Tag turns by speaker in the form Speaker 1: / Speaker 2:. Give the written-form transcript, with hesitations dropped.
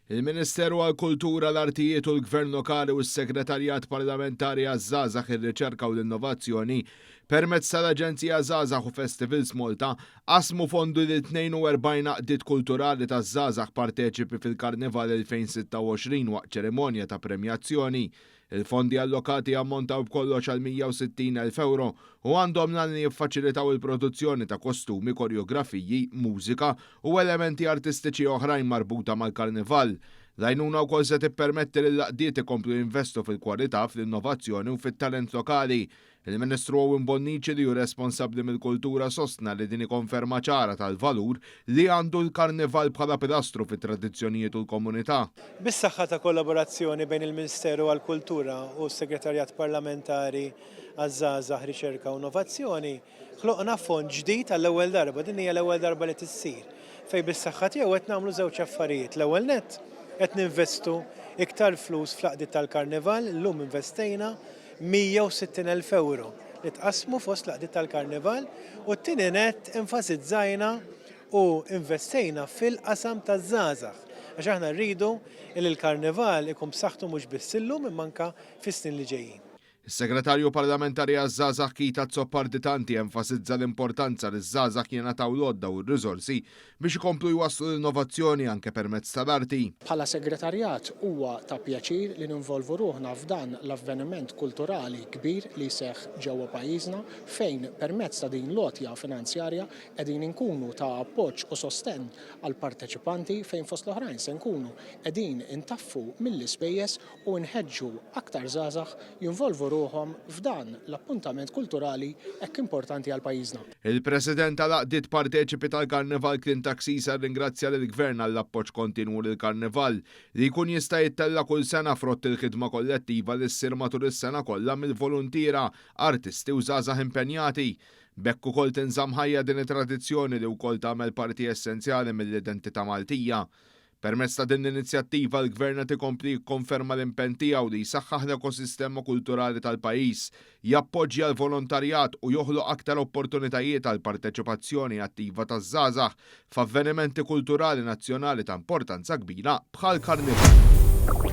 Speaker 1: Il-Ministeru għall-Kultura, l-Artijiet u l-Gvern Lokali u s-Segretarjat Parlamentari għaż-Żgħażagħ, ir-Riċerka u l-Innovazzjoni permezz tal-Aġenzija Żgħażagħ u Festivals Malta qasmu fondi lil 42 għaqdiet kulturali taż-żgħażagħ parteċipi fil-Karnival 2026 waqt ċerimonja ta' premjazzjoni. Il-fondi allokati ammontaw b'kollox għal 160,000 euro u għandhom lan jiffaċilitaw il-produzzjoni ta' kostumi, koreografiji, mużika u elementi artistiċi oħrajn marbuta mal-Karnival. L-għajnuna wkoll se tippermetti li l-laqdiet ikomplu jinvestu fil-kwalità, fl-innovazzjoni u fit-talent lokali. Il-Ministru Owen Bonnici li hu responsabbli mill-kultura sostna li din ikonferma ċara tal-valur li għandu l-Karnival bħala pilastru fit-tradizzjonijiet u l-komunità.
Speaker 2: Bis-saħħa ta' kollaborazzjoni bejn il-Ministeru għall-Kultura u s-Segretarjat Parlamentari għaż-Żgħażagħ, Riċerka u Innovazzjoni ħloqna fond ġdid għall-ewwel darba, din hija l-ewwel darba li tissir. Fejn bis-saħħa tiegħu qed nagħmlu żewġ affarijiet. L-ewwel nett qed ninvestu iktar flus fl-għaqdiet tal-Karnival, illum investejna 160,000 euro li tqasmu fost l-għaqdiet tal-Karnival u t-tieni nett enfasizzajna u investejna fil-qasam taż-żgħażagħ. Għax aħna rridu li l-Karnival ikun b'saħħtu mhux biss illum imma anke fis-snin li ġejjin.
Speaker 1: Is-Segretarju Parlamentari għaż-Żgħażagħ Kita Zopparditanti enfasizza l-importanza li ż-żgħażagħ jingħataw l-għodda u r-riżorsi biex ikomplu jwasslu l-innovazzjoni anke permezz tal-arti.
Speaker 3: Bħala segretarjat huwa ta' pjaċir li ninvolvu ruħna f'dan l-avveniment kulturali kbir li jseħħ ġewwa pajjiżna fejn permezz ta' din lotja finanzjarja qegħdin inkunu ta' appoġġ u sostenn għal parteċipanti fejn fost l-oħrajn se nkunu qegħdin intaffu mill-ispejjeż u nħeġġu aktar żgħażagħ jinvolvu ruħhom f'dan l-appuntament kulturali hekk importanti għal pajjiżna.
Speaker 1: Il-President tal-għaqdiet parteċipi tal-Karnival Clint Taxisa ringrazzja lill-Gvern għall-appoġġ kontinwu lill-Karnival li jkun jista' jittella kull sena frott il-ħidma kollettiva li ssir matul is-sena kollha mill-voluntiera, artisti u żgħażagħ impenjati. Bekk ukoll tinżamm ħajja din it-tradizzjoni li wkoll tagħmel parti essenzjali mill-identità Maltija. Permezz ta' din l-inizjattiva l-Gvern qed ikompli jikkonferma l-impenn tiegħu li jsaħħaħ l-ekosistema kulturali tal-pajjiż, jappoġġja l-volontarjat u joħloq aktar opportunitajiet għal parteċipazzjoni attiva taż-żgħażagħ f'avvenimenti kulturali nazzjonali ta' importanza kbira bħal Karnival.